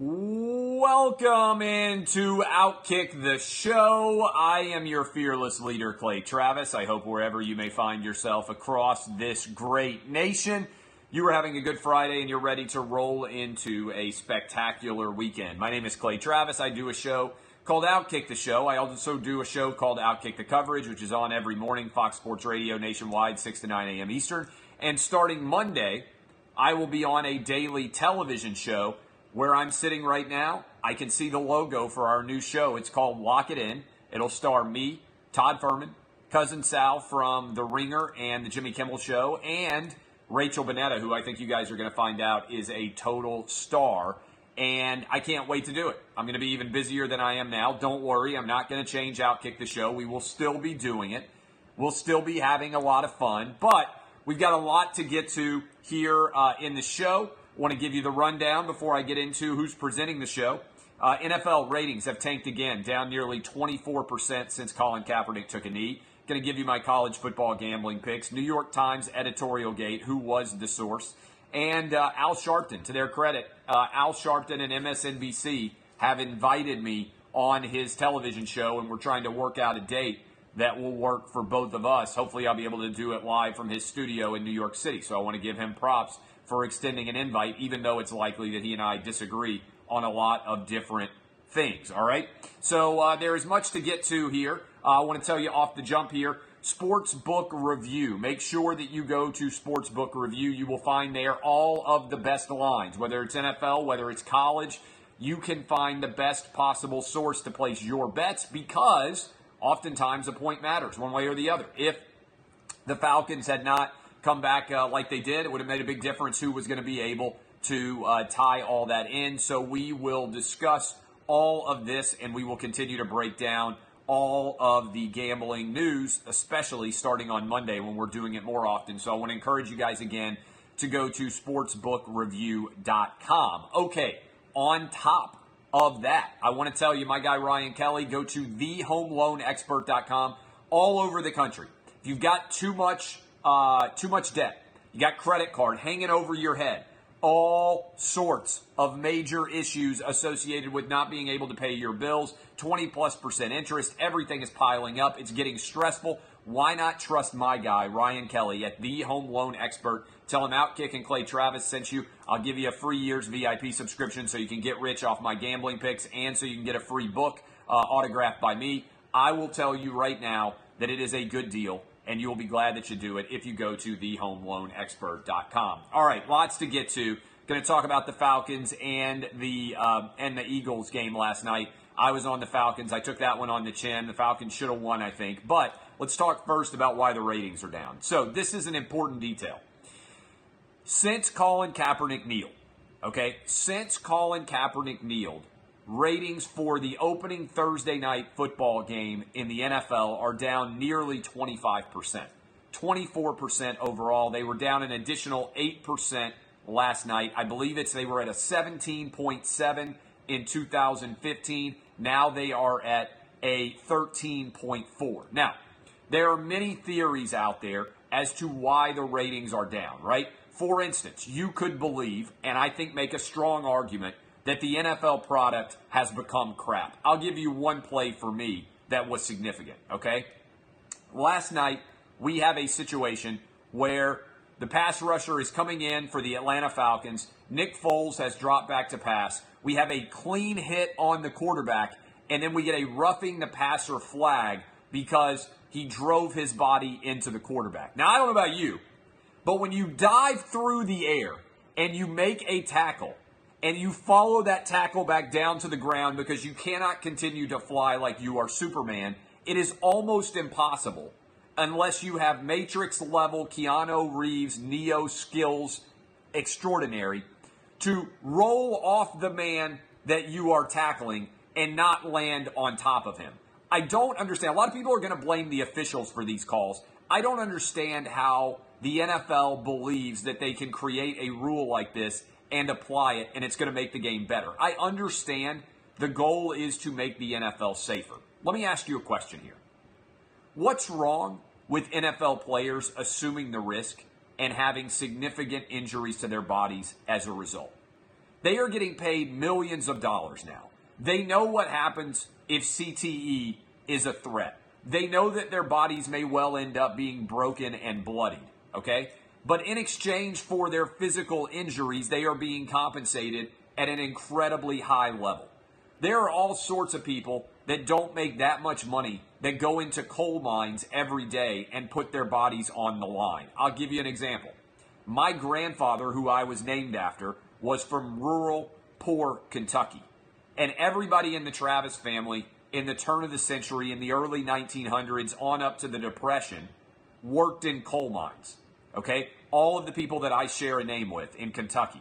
Welcome into Outkick the Show. I am your fearless leader, Clay Travis. I hope wherever you may find yourself across this great nation, you are having a good Friday and you're ready to roll into a spectacular weekend. My name is Clay Travis. I do a show called Outkick the Show. I also do a show called Outkick the Coverage, which is on every morning, Fox Sports Radio nationwide, 6 to 9 a.m. Eastern. And starting Monday, I will be on a daily television show where I'm sitting right now. I can see the logo for our new show. It's called Lock It In. It'll star me, Todd Furman, Cousin Sal from The Ringer and The Jimmy Kimmel Show, and Rachel Bonnetta, who I think you guys are going to find out is a total star. And I can't wait to do it. I'm going to be even busier than I am now. Don't worry, I'm not going to change Outkick the Show. We will still be doing it. We'll still be having a lot of fun. But we've got a lot to get to here in the show. I want to give you the rundown before I get into who's presenting the show. NFL ratings have tanked again, down nearly 24% since Colin Kaepernick took a knee. Going to give you my college football gambling picks. New York Times editorial gate, who was the source. And Al Sharpton, to their credit, Al Sharpton and MSNBC have invited me on his television show, and we're trying to work out a date that will work for both of us. Hopefully I'll be able to do it live from his studio in New York City. So I want to give him props for extending an invite, even though it's likely that he and I disagree on a lot of different things, all right? So there is much to get to here. I want to tell you off the jump here, Sportsbook Review. Make sure that you go to Sportsbook Review. You will find there all of the best lines, whether it's NFL, whether it's college. You can find the best possible source to place your bets because oftentimes a point matters one way or the other. If the Falcons had not come back like they did, it would have made a big difference who was going to be able to tie all that in. So we will discuss all of this, and we will continue to break down all of the gambling news, especially starting on Monday when we're doing it more often. So I want to encourage you guys again to go to sportsbookreview.com. Okay, on top of that, I want to tell you, my guy Ryan Kelly, go to thehomeloanexpert.com. All over the country, if you've got too much debt, you got credit card hanging over your head, all sorts of major issues associated with not being able to pay your bills, 20+% interest, everything is piling up, it's getting stressful. Why not trust my guy, Ryan Kelly, at The Home Loan Expert? Tell him Outkick and Clay Travis sent you. I'll give you a free year's VIP subscription so you can get rich off my gambling picks and so you can get a free book autographed by me. I will tell you right now that it is a good deal, and you'll be glad that you do it if you go to thehomeloanexpert.com. All right, lots to get to. Going to talk about the Falcons and the Eagles game last night. I was on the Falcons. I took that one on the chin. The Falcons should have won, I think. But let's talk first about why the ratings are down. So this is an important detail. Since Colin Kaepernick kneeled, ratings for the opening Thursday night football game in the NFL are down nearly 25%. 24% overall. They were down an additional 8% last night. I believe they were at a 17.7 in 2015. Now they are at a 13.4. Now, there are many theories out there as to why the ratings are down, right? For instance, you could believe, and I think make a strong argument, that the NFL product has become crap. I'll give you one play for me that was significant, okay? Last night, we have a situation where the pass rusher is coming in for the Atlanta Falcons. Nick Foles has dropped back to pass. We have a clean hit on the quarterback, and then we get a roughing the passer flag because he drove his body into the quarterback. Now, I don't know about you, but when you dive through the air and you make a tackle, and you follow that tackle back down to the ground because you cannot continue to fly like you are Superman, it is almost impossible unless you have Matrix-level Keanu Reeves Neo skills extraordinary to roll off the man that you are tackling and not land on top of him. I don't understand. A lot of people are going to blame the officials for these calls. I don't understand how the NFL believes that they can create a rule like this and apply it, and it's going to make the game better. I understand the goal is to make the NFL safer. Let me ask you a question here. What's wrong with NFL players assuming the risk and having significant injuries to their bodies as a result? They are getting paid millions of dollars now. They know what happens if CTE is a threat. They know that their bodies may well end up being broken and bloodied, okay? But in exchange for their physical injuries, they are being compensated at an incredibly high level. There are all sorts of people that don't make that much money that go into coal mines every day and put their bodies on the line. I'll give you an example. My grandfather, who I was named after, was from rural, poor Kentucky. And everybody in the Travis family in the turn of the century, in the early 1900s on up to the Depression, worked in coal mines. Okay? All of the people that I share a name with in Kentucky.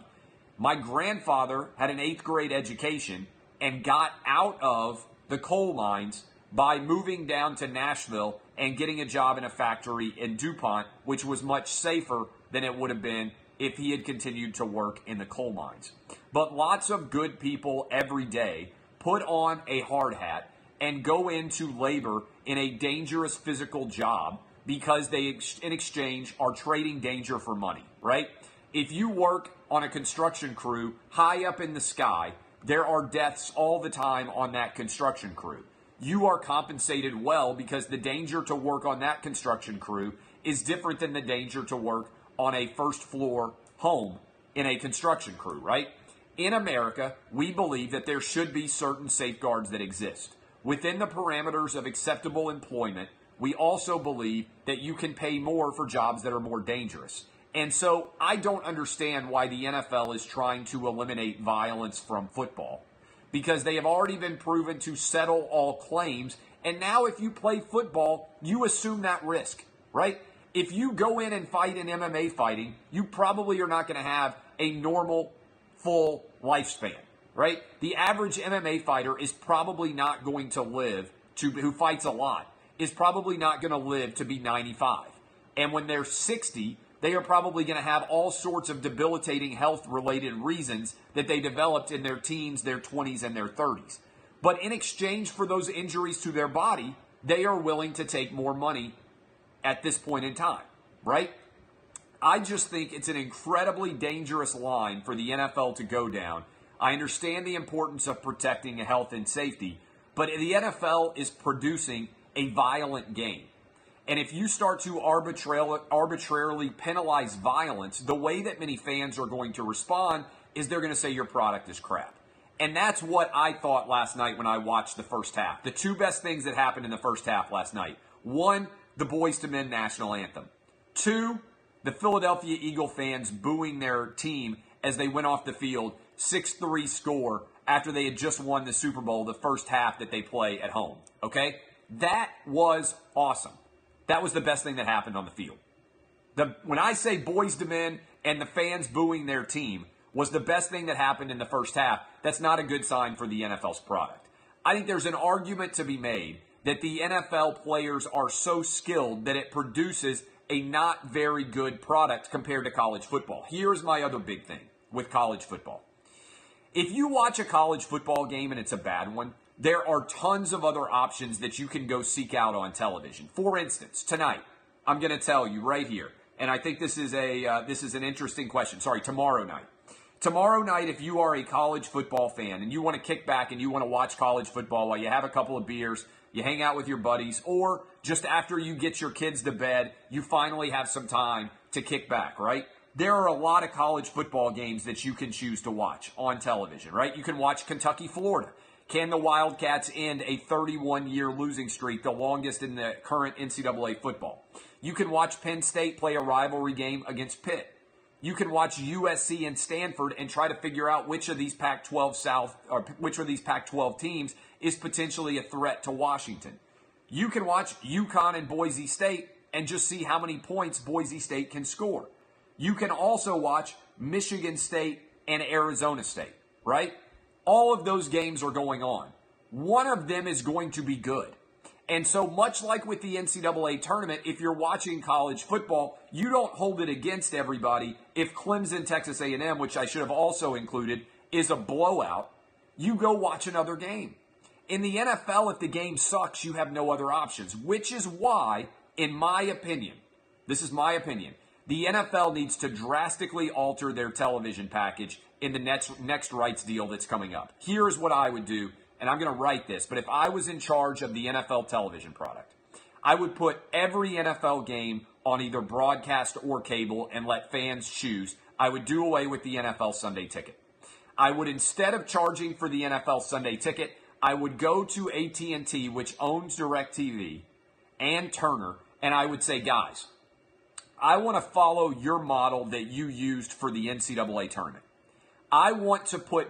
My grandfather had an 8th grade education and got out of the coal mines by moving down to Nashville and getting a job in a factory in DuPont, which was much safer than it would have been if he had continued to work in the coal mines. But lots of good people every day put on a hard hat and go into labor in a dangerous physical job because they, in exchange, are trading danger for money, right? If you work on a construction crew high up in the sky, there are deaths all the time on that construction crew. You are compensated well because the danger to work on that construction crew is different than the danger to work on a first floor home in a construction crew, right? In America, we believe that there should be certain safeguards that exist. Within the parameters of acceptable employment, we also believe that you can pay more for jobs that are more dangerous. And so I don't understand why the NFL is trying to eliminate violence from football, because they have already been proven to settle all claims. And now if you play football, you assume that risk, right? If you go in and fight in MMA fighting, you probably are not going to have a normal, full lifespan, right? The average MMA fighter is probably not going to live who fights a lot, is probably not going to live to be 95. And when they're 60, they are probably going to have all sorts of debilitating health-related reasons that they developed in their teens, their 20s, and their 30s. But in exchange for those injuries to their body, they are willing to take more money at this point in time, right? I just think it's an incredibly dangerous line for the NFL to go down. I understand the importance of protecting health and safety, but the NFL is producing a violent game. And if you start to arbitrarily penalize violence, the way that many fans are going to respond is they're going to say your product is crap. And that's what I thought last night when I watched the first half. The two best things that happened in the first half last night. One, the Boyz II Men national anthem. Two, the Philadelphia Eagle fans booing their team as they went off the field, 6-3 score after they had just won the Super Bowl the first half that they play at home. Okay? That was awesome. That was the best thing that happened on the field. When I say Boyz II Men and the fans booing their team was the best thing that happened in the first half, that's not a good sign for the NFL's product. I think there's an argument to be made that the NFL players are so skilled that it produces a not very good product compared to college football. Here's my other big thing with college football. If you watch a college football game and it's a bad one, there are tons of other options that you can go seek out on television. For instance, tonight, I'm going to tell you right here, and I think this is an interesting question. Sorry, tomorrow night. Tomorrow night, if you are a college football fan and you want to kick back and you want to watch college football while you have a couple of beers, you hang out with your buddies, or just after you get your kids to bed, you finally have some time to kick back, right? There are a lot of college football games that you can choose to watch on television, right? You can watch Kentucky, Florida. Can the Wildcats end a 31-year losing streak, the longest in the current NCAA football? You can watch Penn State play a rivalry game against Pitt. You can watch USC and Stanford and try to figure out which of these Pac-12 teams is potentially a threat to Washington. You can watch UConn and Boise State and just see how many points Boise State can score. You can also watch Michigan State and Arizona State, right? All of those games are going on. One of them is going to be good. And so much like with the NCAA tournament, if you're watching college football, you don't hold it against everybody. If Clemson, Texas A&M, which I should have also included, is a blowout, you go watch another game. In the NFL, if the game sucks, you have no other options, which is why, in my opinion, this is my opinion, the NFL needs to drastically alter their television package in the next rights deal that's coming up. Here's what I would do, and I'm going to write this, but if I was in charge of the NFL television product, I would put every NFL game on either broadcast or cable and let fans choose. I would do away with the NFL Sunday ticket. I would, instead of charging for the NFL Sunday ticket, I would go to AT&T, which owns DirecTV, and Turner, and I would say, guys, I want to follow your model that you used for the NCAA tournament. I want to put,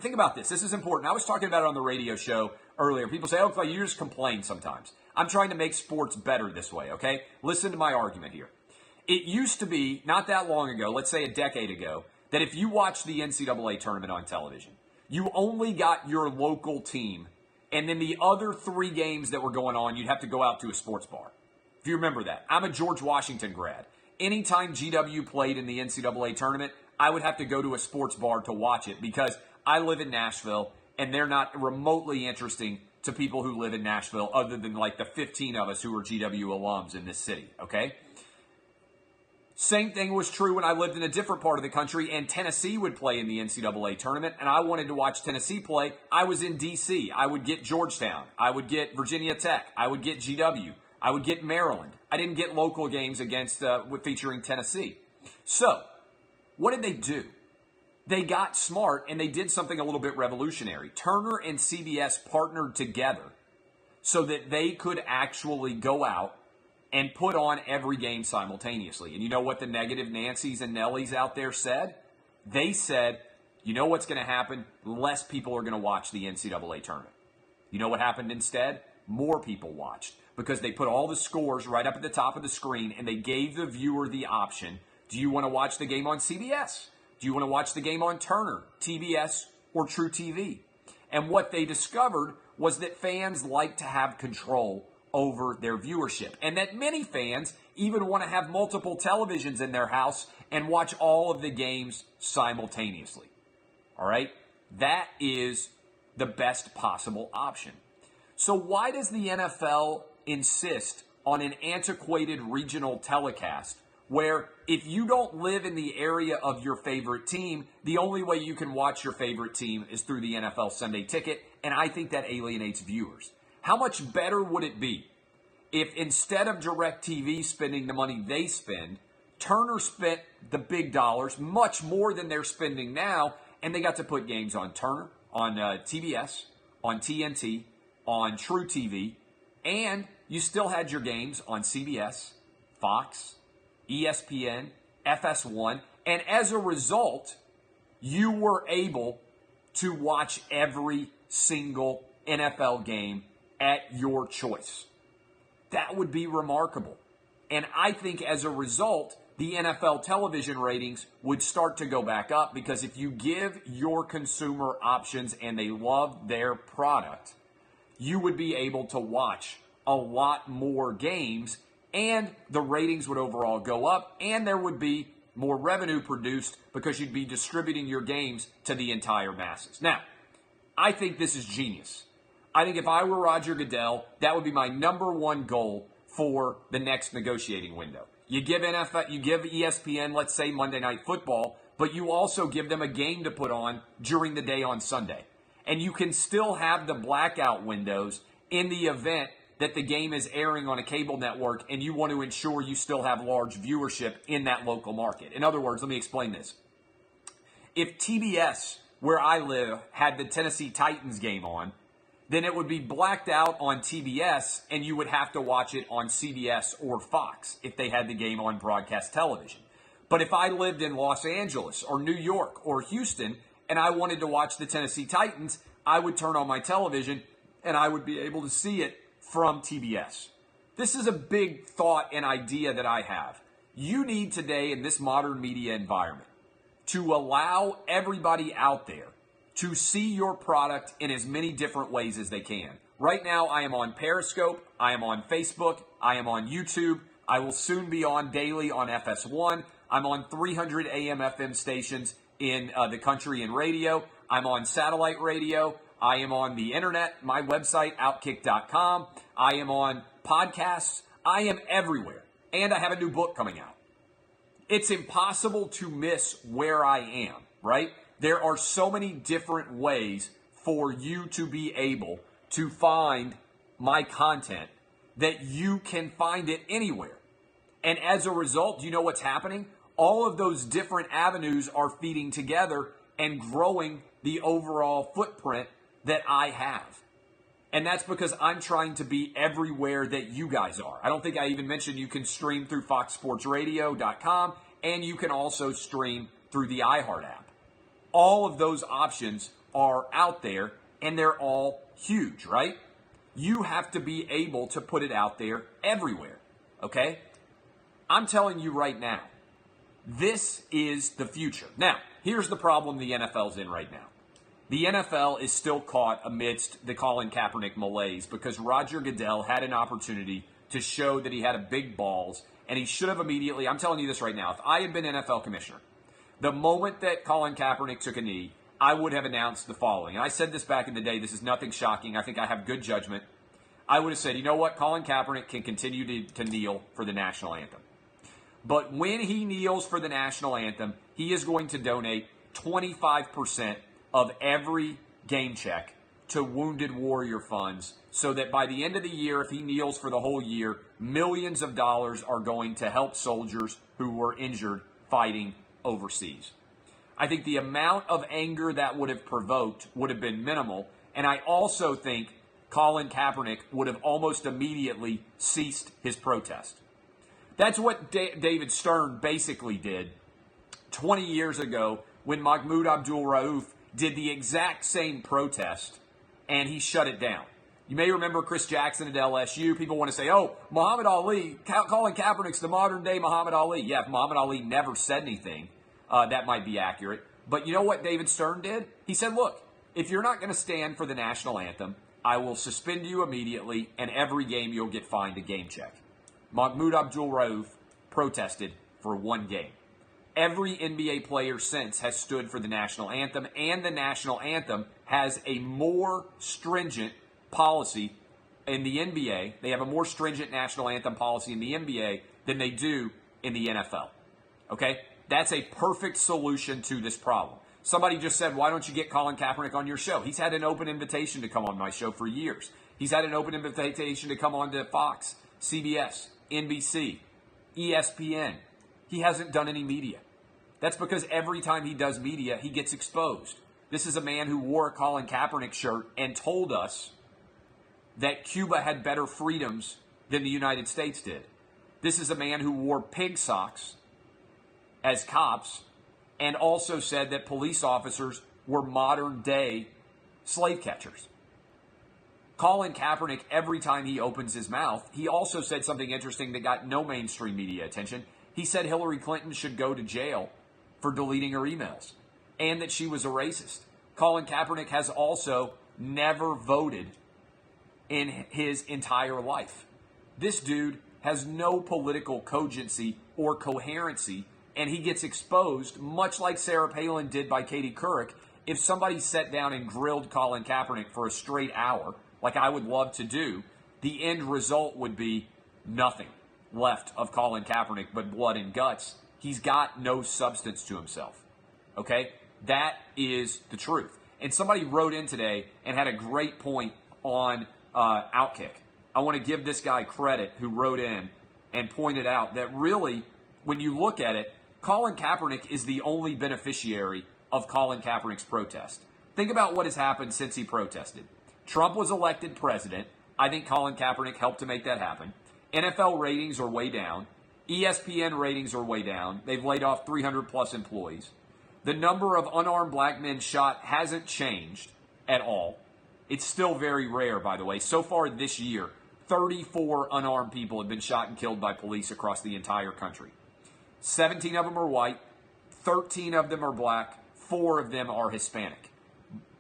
think about this. This is important. I was talking about it on the radio show earlier. People say, oh, Clay, you just complain sometimes. I'm trying to make sports better this way, okay? Listen to my argument here. It used to be, not that long ago, let's say a decade ago, that if you watched the NCAA tournament on television, you only got your local team, and then the other 3 games that were going on, you'd have to go out to a sports bar. If you remember that. I'm a George Washington grad. Anytime GW played in the NCAA tournament, I would have to go to a sports bar to watch it because I live in Nashville, and they're not remotely interesting to people who live in Nashville other than like the 15 of us who are GW alums in this city, okay? Same thing was true when I lived in a different part of the country and Tennessee would play in the NCAA tournament and I wanted to watch Tennessee play. I was in D.C. I would get Georgetown. I would get Virginia Tech. I would get GW. I would get Maryland. I didn't get local games against featuring Tennessee. So, what did they do? They got smart and they did something a little bit revolutionary. Turner and CBS partnered together so that they could actually go out and put on every game simultaneously. And you know what the negative Nancys and Nellies out there said? They said, you know what's going to happen? Less people are going to watch the NCAA tournament. You know what happened instead? More people watched because they put all the scores right up at the top of the screen and they gave the viewer the option. Do you want to watch the game on CBS? Do you want to watch the game on Turner, TBS, or True TV? And what they discovered was that fans like to have control over their viewership, and that many fans even want to have multiple televisions in their house and watch all of the games simultaneously. All right? That is the best possible option. So why does the NFL insist on an antiquated regional telecast where if you don't live in the area of your favorite team, the only way you can watch your favorite team is through the NFL Sunday ticket, and I think that alienates viewers. How much better would it be if instead of DirecTV spending the money they spend, Turner spent the big dollars, much more than they're spending now, and they got to put games on Turner, on TBS, on TNT, on True TV, and you still had your games on CBS, Fox, ESPN, FS1, and as a result, you were able to watch every single NFL game at your choice. That would be remarkable. And I think as a result, the NFL television ratings would start to go back up because if you give your consumer options and they love their product, you would be able to watch a lot more games and the ratings would overall go up and there would be more revenue produced because you'd be distributing your games to the entire masses. Now, I think this is genius. I think if I were Roger Goodell, that would be my number one goal for the next negotiating window. You give ESPN, let's say Monday Night Football, but you also give them a game to put on during the day on Sunday. And you can still have the blackout windows in the event that the game is airing on a cable network and you want to ensure you still have large viewership in that local market. In other words, let me explain this. If TBS, where I live, had the Tennessee Titans game on, then it would be blacked out on TBS and you would have to watch it on CBS or Fox if they had the game on broadcast television. But if I lived in Los Angeles or New York or Houston and I wanted to watch the Tennessee Titans, I would turn on my television and I would be able to see it from TBS. This is a big thought and idea that I have. You need today in this modern media environment to allow everybody out there to see your product in as many different ways as they can. Right now, I am on Periscope, I am on Facebook, I am on YouTube, I will soon be on daily on FS1, I'm on 300 AM FM stations in the country and radio, I'm on satellite radio, I am on the internet, my website, Outkick.com, I am on podcasts, I am everywhere, and I have a new book coming out. It's impossible to miss where I am, right? There are so many different ways for you to be able to find my content that you can find it anywhere. And as a result, do you know what's happening? All of those different avenues are feeding together and growing the overall footprint that I have. And that's because I'm trying to be everywhere that you guys are. I don't think I even mentioned you can stream through foxsportsradio.com, and you can also stream through the iHeart app. All of those options are out there, and they're all huge, right? You have to be able to put it out there everywhere, okay? I'm telling you right now, this is the future. Now, here's the problem the NFL's in right now. The NFL is still caught amidst the Colin Kaepernick malaise because Roger Goodell had an opportunity to show that he had a big balls, and he should have immediately, I'm telling you this right now, if I had been NFL commissioner, the moment that Colin Kaepernick took a knee, I would have announced the following. And I said this back in the day. This is nothing shocking. I think I have good judgment. I would have said, you know what? Colin Kaepernick can continue to kneel for the national anthem. But when he kneels for the national anthem, he is going to donate 25% of every game check to Wounded Warrior funds so that by the end of the year, if he kneels for the whole year, millions of dollars are going to help soldiers who were injured fighting overseas. I think the amount of anger that would have provoked would have been minimal, and I also think Colin Kaepernick would have almost immediately ceased his protest. That's what David Stern basically did 20 years ago when Mahmoud Abdul-Rauf did the exact same protest, and he shut it down. You may remember Chris Jackson at LSU. People want to say, oh, Muhammad Ali, Colin Kaepernick's the modern-day Muhammad Ali. Yeah, if Muhammad Ali never said anything, that might be accurate. But you know what David Stern did? He said, look, if you're not going to stand for the national anthem, I will suspend you immediately, and every game you'll get fined a game check. Mahmoud Abdul-Rauf protested for one game. Every NBA player since has stood for the national anthem, and the national anthem has a more stringent policy in the NBA. They have a more stringent national anthem policy in the NBA than they do in the NFL. Okay? That's a perfect solution to this problem. Somebody just said, why don't you get Colin Kaepernick on your show? He's had an open invitation to come on my show for years. He's had an open invitation to come on to Fox, CBS, NBC, ESPN. He hasn't done any media. That's because every time he does media, he gets exposed. This is a man who wore a Colin Kaepernick shirt and told us that Cuba had better freedoms than the United States did. This is a man who wore pig socks as cops and also said that police officers were modern-day slave catchers. Colin Kaepernick, every time he opens his mouth, he also said something interesting that got no mainstream media attention. He said Hillary Clinton should go to jail for deleting her emails and that she was a racist. Colin Kaepernick has also never voted in his entire life. This dude has no political cogency or coherency, and he gets exposed, much like Sarah Palin did by Katie Couric. If somebody sat down and grilled Colin Kaepernick for a straight hour, like I would love to do, the end result would be nothing left of Colin Kaepernick but blood and guts. He's got no substance to himself. Okay? That is the truth. And somebody wrote in today and had a great point on Outkick. I want to give this guy credit who wrote in and pointed out that really, when you look at it, Colin Kaepernick is the only beneficiary of Colin Kaepernick's protest. Think about what has happened since he protested. Trump was elected president. I think Colin Kaepernick helped to make that happen. NFL ratings are way down. ESPN ratings are way down. They've laid off 300-plus employees. The number of unarmed black men shot hasn't changed at all. It's still very rare, by the way. So far this year, 34 unarmed people have been shot and killed by police across the entire country. 17 of them are white, 13 of them are black, 4 of them are Hispanic.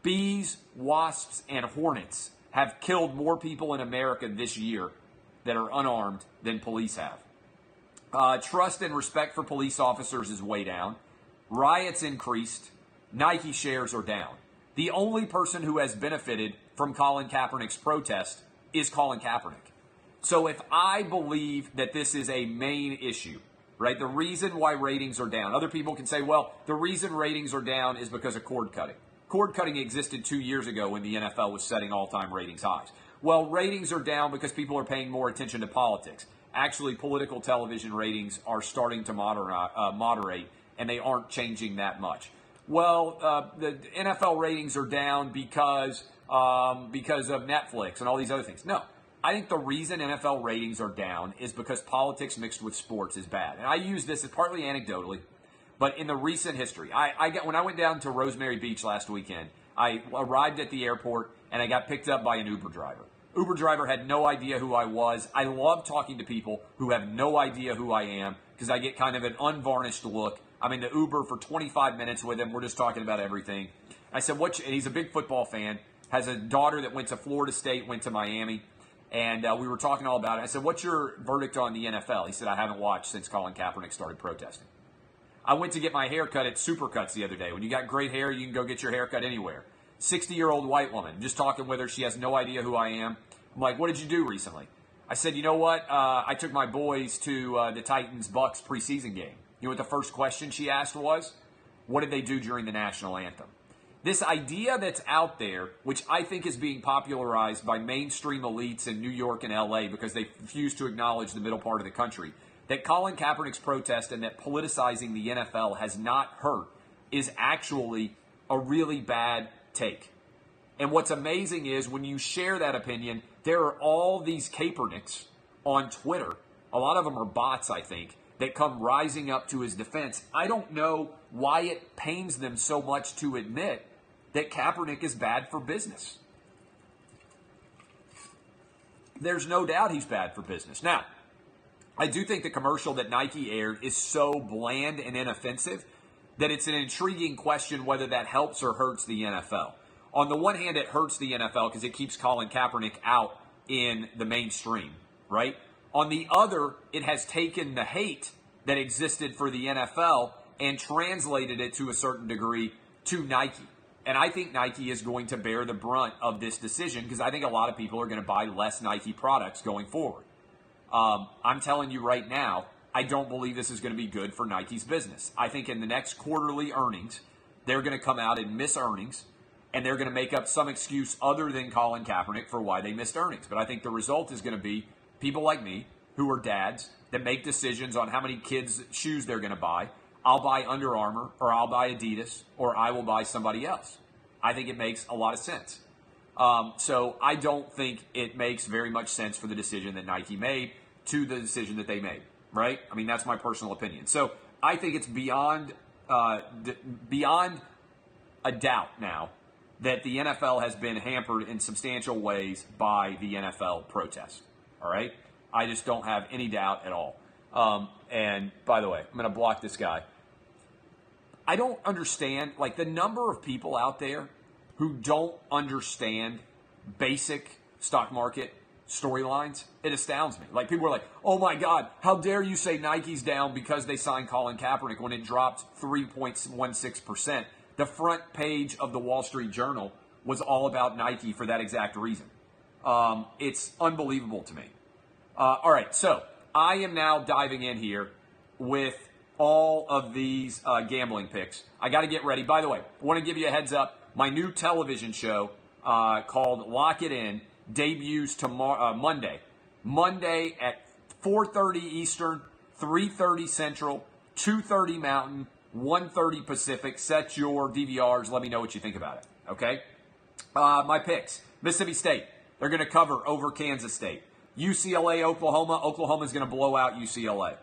Bees, wasps, and hornets have killed more people in America this year that are unarmed than police have. Trust and respect for police officers is way down. Riots increased. Nike shares are down. The only person who has benefited from Colin Kaepernick's protest is Colin Kaepernick. So if I believe that this is a main issue, right? The reason why ratings are down. Other people can say, well, the reason ratings are down is because of cord cutting. Cord cutting existed 2 years ago when the NFL was setting all-time ratings highs. Well, ratings are down because people are paying more attention to politics. Actually, political television ratings are starting to moderate, and they aren't changing that much. Well, the NFL ratings are down because of Netflix and all these other things. No. I think the reason NFL ratings are down is because politics mixed with sports is bad. And I use this as partly anecdotally, but in the recent history, when I went down to Rosemary Beach last weekend, I arrived at the airport and I got picked up by an Uber driver. Uber driver had no idea who I was. I love talking to people who have no idea who I am because I get kind of an unvarnished look. I'm in the Uber for 25 minutes with him. We're just talking about everything. I said, and he's a big football fan, has a daughter that went to Florida State, went to Miami. And we were talking all about it. I said, what's your verdict on the NFL? He said, I haven't watched since Colin Kaepernick started protesting. I went to get my hair cut at Supercuts the other day. When you got great hair, you can go get your hair cut anywhere. 60-year-old white woman, just talking with her. She has no idea who I am. I'm like, what did you do recently? I said, you know what? I took my boys to the Titans-Bucks preseason game. You know what the first question she asked was? What did they do during the national anthem? This idea that's out there, which I think is being popularized by mainstream elites in New York and LA because they refuse to acknowledge the middle part of the country, that Colin Kaepernick's protest and that politicizing the NFL has not hurt, is actually a really bad take. And what's amazing is when you share that opinion, there are all these Kaepernicks on Twitter. A lot of them are bots, I think, that come rising up to his defense. I don't know why it pains them so much to admit that Kaepernick is bad for business. There's no doubt he's bad for business. Now, I do think the commercial that Nike aired is so bland and inoffensive that it's an intriguing question whether that helps or hurts the NFL. On the one hand, it hurts the NFL because it keeps Colin Kaepernick out in the mainstream, right? On the other, it has taken the hate that existed for the NFL and translated it to a certain degree to Nike. And I think Nike is going to bear the brunt of this decision because I think a lot of people are going to buy less Nike products going forward. I'm telling you right now, I don't believe this is going to be good for Nike's business. I think in the next quarterly earnings, they're going to come out and miss earnings, and they're going to make up some excuse other than Colin Kaepernick for why they missed earnings. But I think the result is going to be people like me who are dads that make decisions on how many kids' shoes they're going to buy. I'll buy Under Armour, or I'll buy Adidas, or I will buy somebody else. I think it makes a lot of sense. So I don't think it makes very much sense for the decision that Nike made to the decision that they made, right? I mean, that's my personal opinion. So I think it's beyond a doubt now that the NFL has been hampered in substantial ways by the NFL protests, all right? I just don't have any doubt at all. And by the way, I'm going to block this guy. I don't understand, like, the number of people out there who don't understand basic stock market storylines. It astounds me. Like, people are like, oh my God, how dare you say Nike's down because they signed Colin Kaepernick when it dropped 3.16%. The front page of the Wall Street Journal was all about Nike for that exact reason. It's unbelievable to me. All right, so I am now diving in here with all of these gambling picks. I got to get ready. By the way, I want to give you a heads up. My new television show called Lock It In debuts tomorrow, Monday. Monday at 4:30 Eastern, 3:30 Central, 2:30 Mountain, 1:30 Pacific. Set your DVRs. Let me know what you think about it. Okay? My picks. Mississippi State. They're going to cover over Kansas State. UCLA, Oklahoma. Oklahoma's going to blow out UCLA.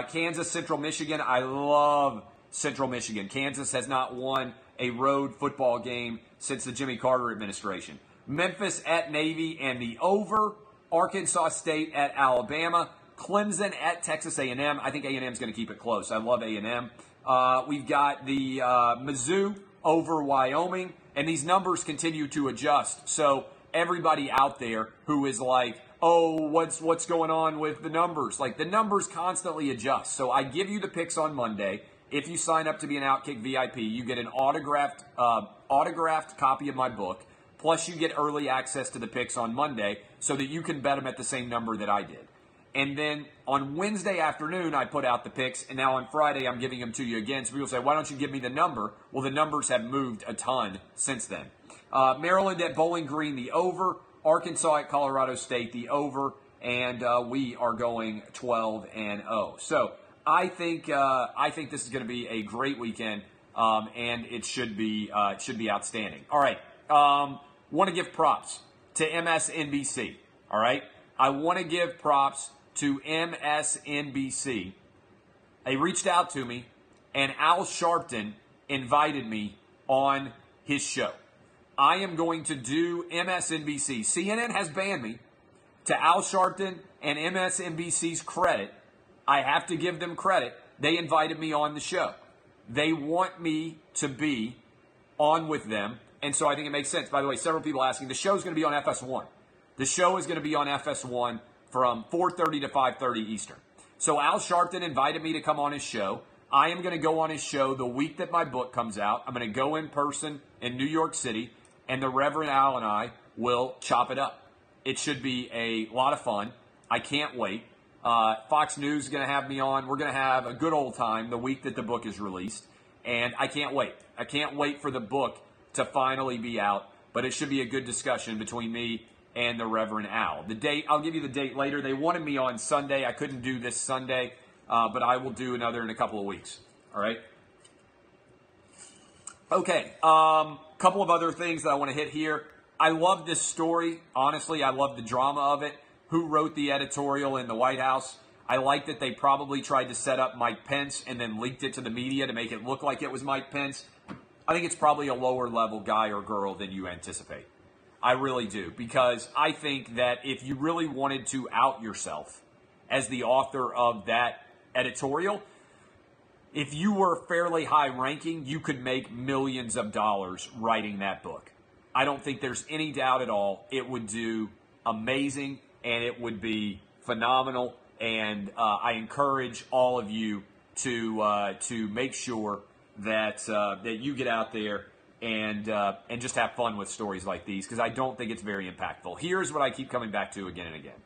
Kansas, Central Michigan. I love Central Michigan. Kansas has not won a road football game since the Jimmy Carter administration. Memphis at Navy and the over. Arkansas State at Alabama. Clemson at Texas A&M. I think A&M is going to keep it close. I love A&M. We've got the Mizzou over Wyoming. And these numbers continue to adjust. So everybody out there who is like, oh, what's going on with the numbers? Like, the numbers constantly adjust. So I give you the picks on Monday. If you sign up to be an Outkick VIP, you get an autographed copy of my book. Plus, you get early access to the picks on Monday so that you can bet them at the same number that I did. And then on Wednesday afternoon, I put out the picks, and now on Friday, I'm giving them to you again. So people say, why don't you give me the number? Well, the numbers have moved a ton since then. Maryland at Bowling Green, the over. Arkansas at Colorado State, the over. And we are going 12-0. So I think this is going to be a great weekend, and it should be outstanding. All right, want to give props to MSNBC. All right, I want to give props to MSNBC. They reached out to me, and Al Sharpton invited me on his show. I am going to do MSNBC. CNN has banned me. To Al Sharpton and MSNBC's credit, I have to give them credit. They invited me on the show. They want me to be on with them, and so I think it makes sense. By the way, several people asking, the show's going to be on FS1. The show is going to be on FS1 from 4:30 to 5:30 Eastern. So Al Sharpton invited me to come on his show. I am going to go on his show the week that my book comes out. I'm going to go in person in New York City, and the Reverend Al and I will chop it up. It should be a lot of fun. I can't wait. Fox News is going to have me on. We're going to have a good old time the week that the book is released, and I can't wait. I can't wait for the book to finally be out, but it should be a good discussion between me and the Reverend Al. The date, I'll give you the date later. They wanted me on Sunday. I couldn't do this Sunday, but I will do another in a couple of weeks. All right? Okay, couple of other things that I want to hit here. I love this story. Honestly, I love the drama of it. Who wrote the editorial in the White House? I like that they probably tried to set up Mike Pence and then leaked it to the media to make it look like it was Mike Pence. I think it's probably a lower level guy or girl than you anticipate. I really do, because I think that if you really wanted to out yourself as the author of that editorial, if you were fairly high ranking, you could make millions of dollars writing that book. I don't think there's any doubt at all. It would do amazing, and it would be phenomenal. And I encourage all of you to make sure that you get out there and just have fun with stories like these, because I don't think it's very impactful. Here's what I keep coming back to again and again.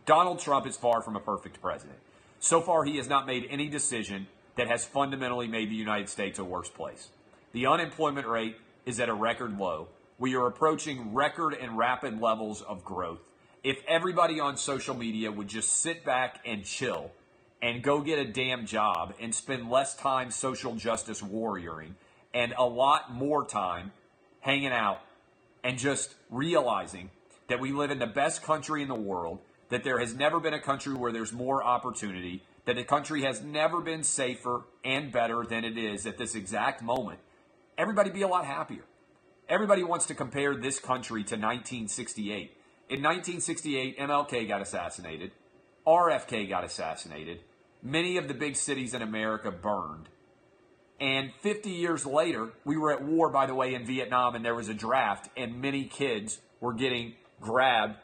Donald Trump is far from a perfect president. So far, he has not made any decision that has fundamentally made the United States a worse place. The unemployment rate is at a record low. We are approaching record and rapid levels of growth. If everybody on social media would just sit back and chill and go get a damn job and spend less time social justice warrioring and a lot more time hanging out and just realizing that we live in the best country in the world, that there has never been a country where there's more opportunity, that the country has never been safer and better than it is at this exact moment, everybody be a lot happier. Everybody wants to compare this country to 1968. In 1968, MLK got assassinated. RFK got assassinated. Many of the big cities in America burned. And 50 years later, we were at war, by the way, in Vietnam, and there was a draft, and many kids were getting grabbed